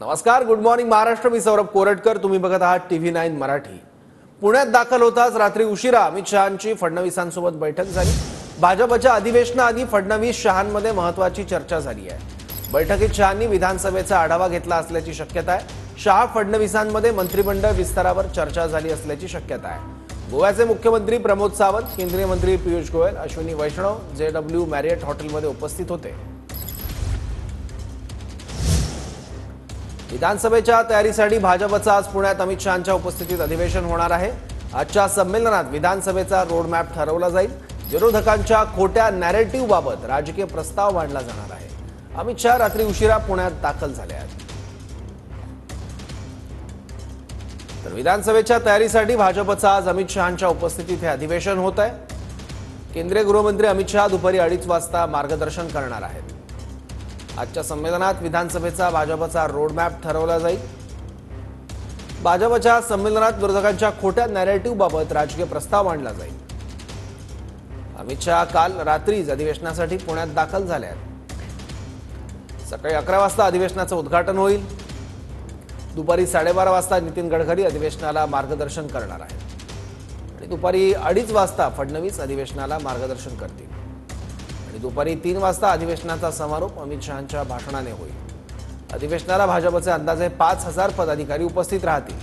नमस्कार, good morning Maharashtra. मी सौरभ कोरटकर. तुम्ही बघत आहात TV9 मराठी. पुण्यात दाखल होताच रात्री उशिरा अमित शहांची फडणवीसांसोबत बैठक झाली. भाजपच्या अधिवेशनाआधी फडणवीस शहांमध्ये महत्त्वाची चर्चा झाली आहे. बैठकीत शहांनी विधानसभेचा आढावा घेतला असल्याची शक्यता आहे. शहा फडणवीसांमध्ये मंत्रिमंडळ विस्तारावर चर्चा झाली असल्याची शक्यता आहे. गोव्याचे मुख्यमंत्री प्रमोद सावंत, केंद्रीय मंत्री पियुष गोयल, अश्विनी वैष्णव JW मॅरियट हॉटेलमध्ये उपस्थित होते. विधानसभेच्या तयारीसाठी भाजपचा आज पुण्यात अमित शहांच्या उपस्थितीत अधिवेशन होणार आहे. आजच्या संमेलनात विधानसभेचा रोडमॅप ठरवला जाईल. विरोधकांच्या खोट्या नॅरेटिव्ह बाबत राजकीय प्रस्ताव मांडला जाणार आहे. अमित शहा रात्री उशिरा पुण्यात दाखल झाले आहेत. तर विधानसभेच्या तयारीसाठी भाजपचा आज अमित शहांच्या उपस्थितीत हे अधिवेशन होत आहे. केंद्रीय गृहमंत्री अमित शहा दुपारी 2:30 वाजता मार्गदर्शन करणार आहेत. आजच्या संमेलनात विधानसभेचा भाजपचा रोडमॅप ठरवला जाईल. भाजपच्या संमेलनात विरोधकांच्या खोट्या नॅरेटिव्ह बाबत राजकीय प्रस्ताव मांडला जाईल. अमित शहा काल रात्रीच अधिवेशनासाठी पुण्यात दाखल झाले आहेत. सकाळी 11 वाजता अधिवेशनाचं उद्घाटन होईल. दुपारी 12:30 वाजता नितीन गडकरी अधिवेशनाला मार्गदर्शन करणार आहेत आणि दुपारी 2:30 वाजता फडणवीस अधिवेशनाला मार्गदर्शन करतील आणि दुपारी 3 वाजता अधिवेशनाचा समारोप अमित शहांच्या भाषणाने होईल. अधिवेशनाला भाजपचे अंदाजे 5000 पदाधिकारी उपस्थित राहतील.